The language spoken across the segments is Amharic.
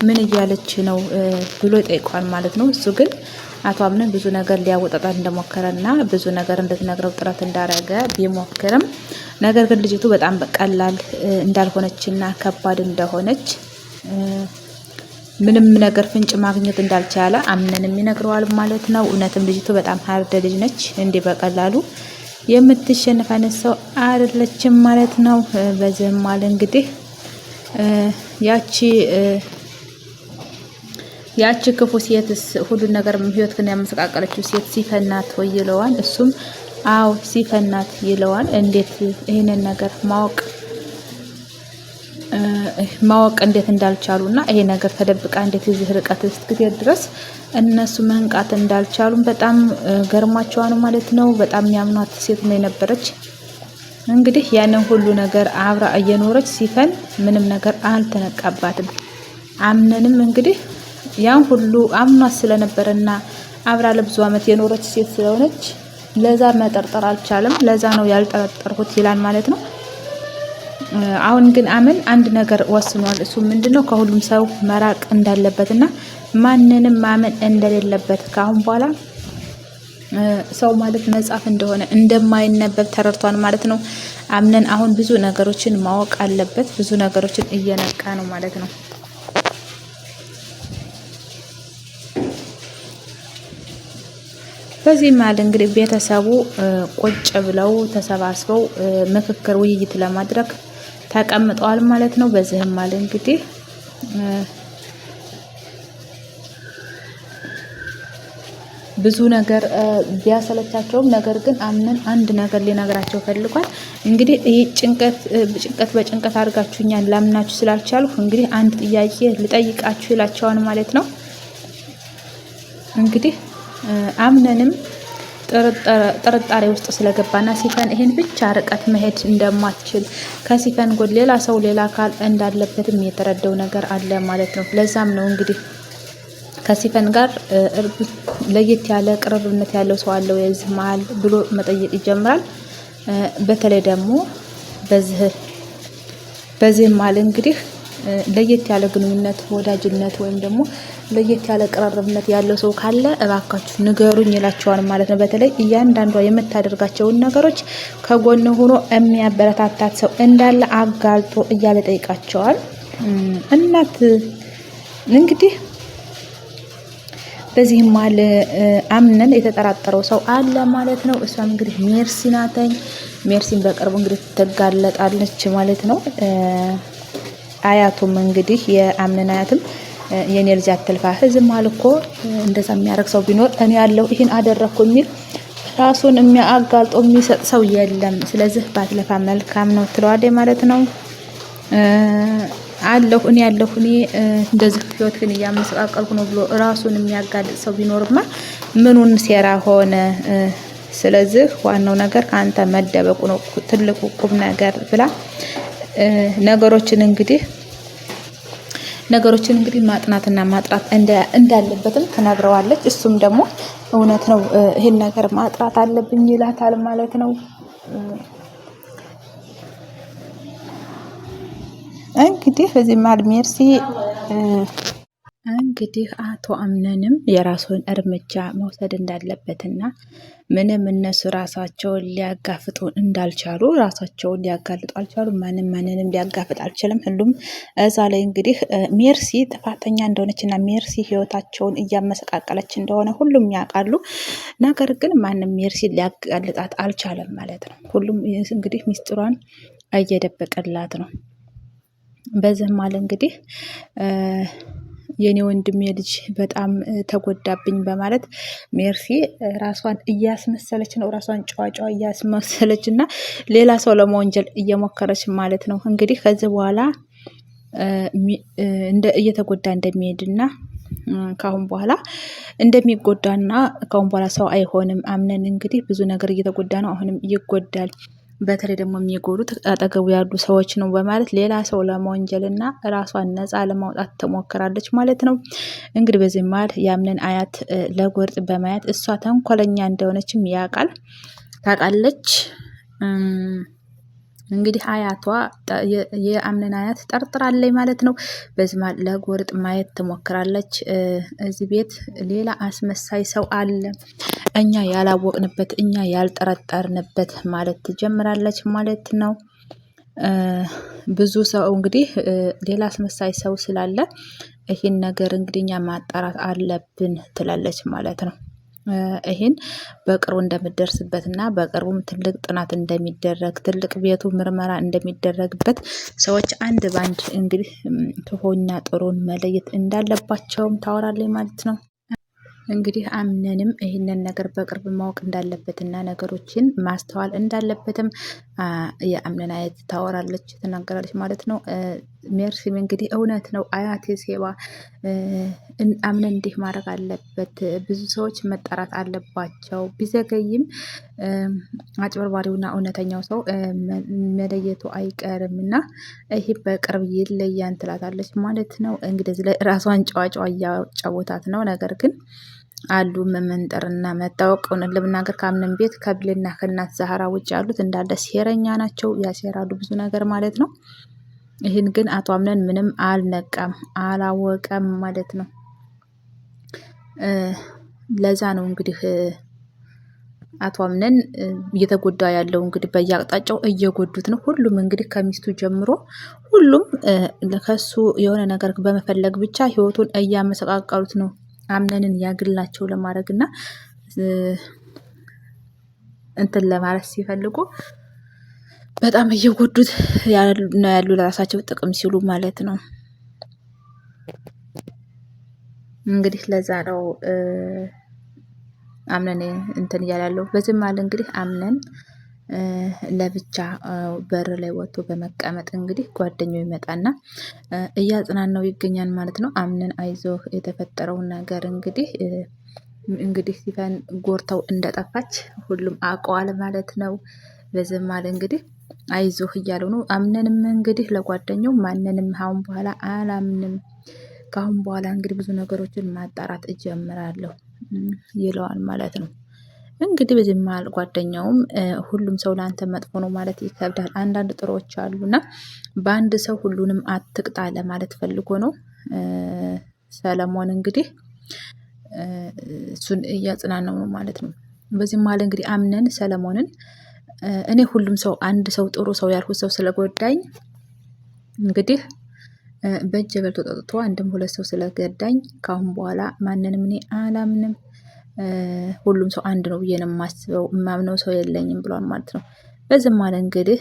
ምን እያለች ነው ብሎ ይጠይቀዋል ማለት ነው። እሱ ግን አቶ አምነን ብዙ ነገር ሊያወጣጣት እንደሞከረና ብዙ ነገር እንድትነግረው ጥረት እንዳረገ ቢሞክርም ነገር ግን ልጅቱ በጣም ቀላል እንዳልሆነችና ከባድ እንደሆነች ምንም ነገር ፍንጭ ማግኘት እንዳልቻለ አምነንም ይነግረዋል ማለት ነው። እውነትም ልጅቱ በጣም ሀርደ ልጅ ነች። እንዲህ በቀላሉ የምትሸነፍ አይነት ሰው አይደለችም ማለት ነው። በዚህም ማለ እንግዲህ ያቺ ክፉ ሴትስ ሁሉን ነገር ህይወት ግን ያመሰቃቀለችው ሴት ሲፈናት ወይ ይለዋል። እሱም አዎ ሲፈናት ይለዋል። እንዴት ይሄንን ነገር ማወቅ እንዴት እንዳልቻሉና ይሄ ነገር ተደብቃ እንዴት እዚህ ርቀት እስክትሄድ ድረስ እነሱ መንቃት እንዳልቻሉም በጣም ገርሟቸዋል ማለት ነው። በጣም የሚያምኗት ሴት ነው የነበረች። እንግዲህ ያንን ሁሉ ነገር አብራ እየኖረች ሲፈን ምንም ነገር አልተነቃባትም። አምነንም እንግዲህ ያን ሁሉ አምኗት ስለነበረና አብራ ለብዙ ዓመት የኖረች ሴት ስለሆነች ለዛ መጠርጠር አልቻለም። ለዛ ነው ያልጠረጠርኩት ይላል ማለት ነው። አሁን ግን አመን አንድ ነገር ወስኗል። እሱ ምንድነው ከሁሉም ሰው መራቅ እንዳለበትና ማንንም ማመን እንደሌለበት ከአሁን በኋላ ሰው ማለት መጻፍ እንደሆነ እንደማይነበብ ተረድቷል ማለት ነው። አምነን አሁን ብዙ ነገሮችን ማወቅ አለበት። ብዙ ነገሮችን እየነቃ ነው ማለት ነው። በዚህ መሀል እንግዲህ ቤተሰቡ ቁጭ ብለው ተሰባስበው ምክክር ውይይት ለማድረግ ተቀምጠዋል ማለት ነው። በዚህም መሀል እንግዲህ ብዙ ነገር ቢያሰለቻቸውም ነገር ግን አምነን አንድ ነገር ሊነግራቸው ፈልጓል። እንግዲህ ይሄ ጭንቀት በጭንቀት አድርጋችሁኛል ላምናችሁ ስላልቻልኩ እንግዲህ አንድ ጥያቄ ልጠይቃችሁ ይላቸዋል ማለት ነው። እንግዲህ አምነንም ጥርጣሬ ውስጥ ስለገባና ሲፈን ይሄን ብቻ ርቀት መሄድ እንደማትችል ከሲፈን ጎን ሌላ ሰው ሌላ አካል እንዳለበትም የተረዳው ነገር አለ ማለት ነው። ለዛም ነው እንግዲህ ከሲፈን ጋር ለየት ያለ ቅርርብነት ያለው ሰው አለው የዚህ መሀል ብሎ መጠየቅ ይጀምራል። በተለይ ደግሞ በዚህ መሀል እንግዲህ ለየት ያለ ግንኙነት ወዳጅነት ወይም ደግሞ ለየት ያለ ቅርርብነት ያለው ሰው ካለ እባካችሁ ንገሩኝ ይላቸዋል ማለት ነው። በተለይ እያንዳንዷ የምታደርጋቸውን ነገሮች ከጎን ሆኖ የሚያበረታታት ሰው እንዳለ አጋልጦ እያለ ጠይቃቸዋል። እናት እንግዲህ በዚህም መሀል አምነን የተጠራጠረው ሰው አለ ማለት ነው። እሷም እንግዲህ ሜርሲ ናተኝ። ሜርሲን በቅርቡ እንግዲህ ትጋለጣለች ማለት ነው። አያቱም እንግዲህ የአምነን አያትም የኔ ልጅ አትልፋ ህዝብ መሀል እኮ እንደዛ የሚያደርግ ሰው ቢኖር እኔ ያለው ይሄን አደረኩ የሚል ራሱን የሚያጋልጦ የሚሰጥ ሰው የለም። ስለዚህ ባትለፋ መልካም ነው ትለዋለች ማለት ነው። እኔ እንደዚህ ህይወት ግን እያመሰቃቀልኩ ነው ብሎ ራሱን የሚያጋልጥ ሰው ቢኖርማ ምኑን ሴራ ሆነ። ስለዚህ ዋናው ነገር ከአንተ መደበቁ ነው ትልቁ ቁም ነገር ብላ ነገሮችን እንግዲህ ማጥናትና ማጥራት እንዳለበትም ትነግረዋለች። እሱም ደግሞ እውነት ነው ይሄን ነገር ማጥራት አለብኝ ይላታል ማለት ነው። እንግዲህ በዚህ መሀል ሜርሲ እንግዲህ አቶ አምነንም የራሱን እርምጃ መውሰድ እንዳለበትና ምንም እነሱ ራሳቸውን ሊያጋፍጡ እንዳልቻሉ ራሳቸውን ሊያጋልጡ አልቻሉም። ማንንም ሊያጋፍጥ አልችልም። ሁሉም እዛ ላይ እንግዲህ ሜርሲ ጥፋተኛ እንደሆነችና ሜርሲ ህይወታቸውን እያመሰቃቀለች እንደሆነ ሁሉም ያውቃሉ። ነገር ግን ማንም ሜርሲ ሊያጋልጣት አልቻለም ማለት ነው። ሁሉም እንግዲህ ሚስጥሯን እየደበቀላት ነው። በዚህ ማለት እንግዲህ የኔ ወንድም የልጅ በጣም ተጎዳብኝ በማለት ሜርሲ ራሷን እያስመሰለች ነው። ራሷን ጨዋጫዋ እያስመሰለች እና ሌላ ሰው ለመወንጀል እየሞከረች ማለት ነው። እንግዲህ ከዚህ በኋላ እየተጎዳ እንደሚሄድና ካሁን በኋላ እንደሚጎዳና ካሁን በኋላ ሰው አይሆንም። አምነን እንግዲህ ብዙ ነገር እየተጎዳ ነው። አሁንም ይጎዳል። በተለይ ደግሞ የሚጎዱት አጠገቡ ያሉ ሰዎች ነው በማለት ሌላ ሰው ለመወንጀልና ራሷን ነፃ ለማውጣት ትሞክራለች ማለት ነው። እንግዲህ በዚህ መሀል የአምነን አያት ለጎርጥ በማየት እሷ ተንኮለኛ እንደሆነችም ያውቃል ታውቃለች። እንግዲህ አያቷ የአምነን አያት ጠርጥራለች ማለት ነው። በዚህ ለጎርጥ ማየት ትሞክራለች። እዚህ ቤት ሌላ አስመሳይ ሰው አለ፣ እኛ ያላወቅንበት፣ እኛ ያልጠረጠርንበት ማለት ትጀምራለች ማለት ነው። ብዙ ሰው እንግዲህ ሌላ አስመሳይ ሰው ስላለ ይህን ነገር እንግዲህ እኛ ማጣራት አለብን ትላለች ማለት ነው። ይህን በቅርቡ እንደምደርስበት እና በቅርቡም ትልቅ ጥናት እንደሚደረግ ትልቅ ቤቱ ምርመራ እንደሚደረግበት ሰዎች አንድ ባንድ እንግዲህ ክፉና ጥሩን መለየት እንዳለባቸውም ታወራለች ማለት ነው። እንግዲህ አምነንም ይህንን ነገር በቅርብ ማወቅ እንዳለበትና ነገሮችን ማስተዋል እንዳለበትም የአምነን አያት ታወራለች፣ ትናገራለች ማለት ነው። ሜርሲም እንግዲህ እውነት ነው አያቴ ሴባ አምነን እንዲህ ማድረግ አለበት፣ ብዙ ሰዎች መጣራት አለባቸው፣ ቢዘገይም አጭበርባሪውና እውነተኛው ሰው መለየቱ አይቀርም እና ይሄ በቅርብ ይለያን ትላታለች ማለት ነው። እንግዲህ ራሷን ጨዋጨዋ እያጫወታት ነው። ነገር ግን አሉ መመንጠርና መታወቅ እውነት ለመናገር ከአምነን ቤት ከብልና ከእናት ዛህራ ውጭ ያሉት እንዳለ ሴረኛ ናቸው፣ ያሴራሉ ብዙ ነገር ማለት ነው። ይህን ግን አቶ አምነን ምንም አልነቃም አላወቀም ማለት ነው። ለዛ ነው እንግዲህ አቶ አምነን እየተጎዳ ያለው እንግዲህ በየአቅጣጫው እየጎዱት ነው። ሁሉም እንግዲህ ከሚስቱ ጀምሮ ሁሉም ከሱ የሆነ ነገር በመፈለግ ብቻ ህይወቱን እያመሰቃቀሉት ነው። አምነንን ያግላቸው ለማድረግ እና እንትን ለማለት ሲፈልጉ በጣም እየጎዱት ነው ያሉ ለራሳቸው ጥቅም ሲሉ ማለት ነው። እንግዲህ ለዛ ነው አምነን እንትን እያላለሁ። በዚህ ማለት እንግዲህ አምነን ለብቻ በር ላይ ወጥቶ በመቀመጥ እንግዲህ ጓደኛው ይመጣና እያጽናናው ይገኛል ማለት ነው። አምነን አይዞህ የተፈጠረውን ነገር እንግዲህ ሲፈን ጎርተው እንደጠፋች ሁሉም አውቀዋል ማለት ነው። በዚህ ማለት እንግዲህ አይዞህ እያለው ነው። አምነንም እንግዲህ ለጓደኛው ማንንም አሁን በኋላ አላምንም፣ ከአሁን በኋላ እንግዲህ ብዙ ነገሮችን ማጣራት እጀምራለሁ ይለዋል ማለት ነው። እንግዲህ በዚህ መሀል ጓደኛውም ሁሉም ሰው ለአንተ መጥፎ ነው ማለት ይከብዳል፣ አንዳንድ ጥሩዎች አሉና በአንድ ሰው ሁሉንም አትቅጣ ለማለት ፈልጎ ነው። ሰለሞን እንግዲህ እሱን እያጽናናው ነው ማለት ነው። በዚህ መሀል እንግዲህ አምነን ሰለሞንን እኔ ሁሉም ሰው አንድ ሰው ጥሩ ሰው ያልኩት ሰው ስለጎዳኝ እንግዲህ በእጅ በልቶ ጠጥቶ አንድም ሁለት ሰው ስለገዳኝ ካሁን በኋላ ማንንም እኔ አላምንም፣ ሁሉም ሰው አንድ ነው ብዬ ነው የማስበው፣ የማምነው ሰው የለኝም ብሏል ማለት ነው። በዚህም ማለት እንግዲህ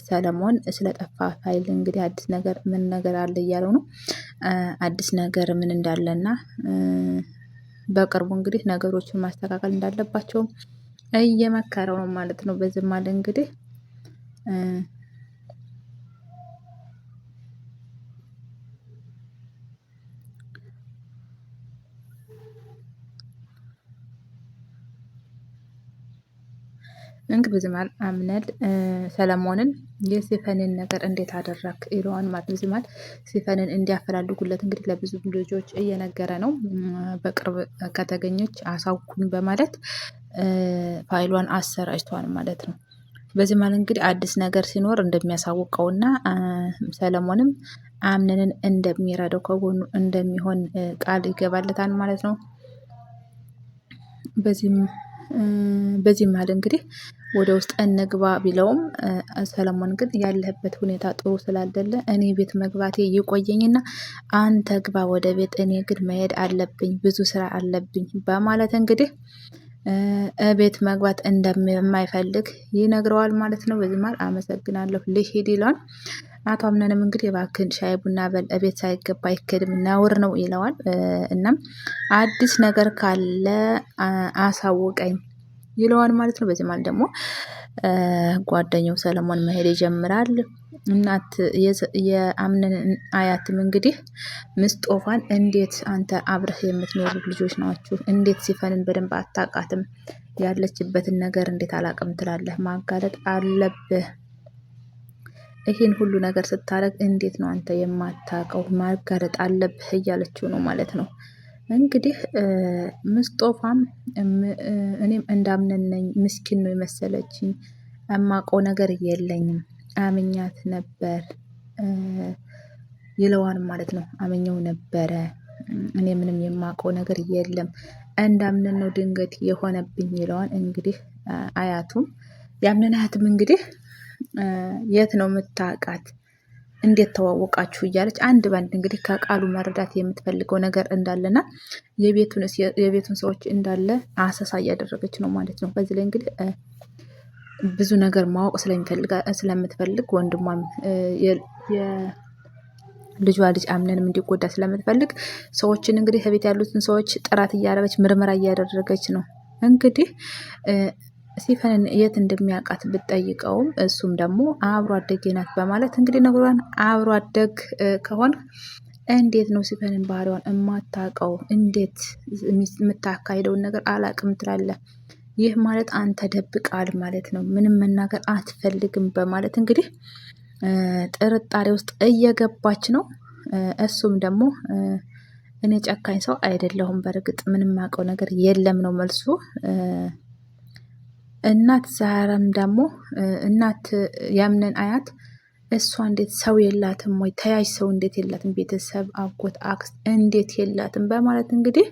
ሰለሞን ስለጠፋ ፋይል እንግዲህ አዲስ ነገር ምን ነገር አለ እያለው ነው። አዲስ ነገር ምን እንዳለና በቅርቡ እንግዲህ ነገሮችን ማስተካከል እንዳለባቸውም እየመከረው ነው ማለት ነው። በዚህም ማለት እንግዲህ በዚህ መሀል አምነን ሰለሞንን የሲፈንን ነገር እንዴት አደረክ ይለዋል ማለት ነው። በዚህ መሀል ሲፈንን እንዲያፈላልጉለት እንግዲህ ለብዙ ልጆች እየነገረ ነው። በቅርብ ከተገኘች አሳውኩኝ በማለት ፋይሏን አሰራጭቷል ማለት ነው። በዚህ መሀል እንግዲህ አዲስ ነገር ሲኖር እንደሚያሳውቀውና ሰለሞንም አምነንን እንደሚረዳው ከጎኑ እንደሚሆን ቃል ይገባለታል ማለት ነው። በዚህ መሀል እንግዲህ ወደ ውስጥ እንግባ ቢለውም ሰለሞን ግን ያለህበት ሁኔታ ጥሩ ስላልደለ እኔ ቤት መግባቴ ይቆየኝና አንተ ግባ ወደ ቤት፣ እኔ ግን መሄድ አለብኝ፣ ብዙ ስራ አለብኝ በማለት እንግዲህ ቤት መግባት እንደማይፈልግ ይነግረዋል ማለት ነው። በዚህ መሀል አመሰግናለሁ ልሂድ ይለዋል። አቶ አምነንም እንግዲህ እባክህን ሻይ ቡና በል፣ እቤት ሳይገባ አይከድም ነውር ነው ይለዋል። እናም አዲስ ነገር ካለ አሳውቀኝ ይለዋል ማለት ነው። በዚህ ማለት ደግሞ ጓደኛው ሰለሞን መሄድ ይጀምራል። እናት የአምነን አያትም እንግዲህ ምስጦፋን እንዴት አንተ አብረህ የምትኖሩ ልጆች ናችሁ፣ እንዴት ሲፈንን በደንብ አታውቃትም፣ ያለችበትን ነገር እንዴት አላውቅም ትላለህ፣ ማጋለጥ አለብህ፣ ይህን ሁሉ ነገር ስታደርግ እንዴት ነው አንተ የማታውቀው፣ ማጋለጥ አለብህ እያለችው ነው ማለት ነው። እንግዲህ ምስጦፋም እኔም እንዳምነን ነኝ፣ ምስኪን ነው የመሰለችኝ፣ የማውቀው ነገር የለኝም፣ አምኛት ነበር ይለዋል ማለት ነው። አመኘው ነበረ እኔ ምንም የማውቀው ነገር የለም እንዳምን ነው ድንገት የሆነብኝ ይለዋል። እንግዲህ አያቱም ያምንን አያትም እንግዲህ የት ነው የምታውቃት እንዴት ተዋወቃችሁ እያለች አንድ ባንድ እንግዲህ ከቃሉ መረዳት የምትፈልገው ነገር እንዳለና የቤቱን ሰዎች እንዳለ አሰሳ እያደረገች ነው ማለት ነው። በዚህ ላይ እንግዲህ ብዙ ነገር ማወቅ ስለምትፈልግ ወንድሟም ልጇ ልጅ አምነንም እንዲጎዳ ስለምትፈልግ ሰዎችን እንግዲህ ከቤት ያሉትን ሰዎች ጥራት እያደረገች ምርመራ እያደረገች ነው። እንግዲህ ሲፈንን የት እንደሚያውቃት ብትጠይቀውም እሱም ደግሞ አብሮ አደጌ ናት በማለት እንግዲህ ነግሯን አብሮ አደግ ከሆን እንዴት ነው ሲፈንን ባህሪዋን የማታውቀው? እንዴት የምታካሂደውን ነገር አላቅም ትላለህ? ይህ ማለት አንተ ደብቃል ማለት ነው። ምንም መናገር አትፈልግም በማለት እንግዲህ ጥርጣሬ ውስጥ እየገባች ነው። እሱም ደግሞ እኔ ጨካኝ ሰው አይደለሁም፣ በእርግጥ ምንም የማውቀው ነገር የለም ነው መልሱ። እናት ዛራም ደግሞ እናት ያምነን አያት እሷ እንዴት ሰው የላትም ወይ? ተያዥ ሰው እንዴት የላትም? ቤተሰብ፣ አጎት፣ አክስት እንዴት የላትም? በማለት እንግዲህ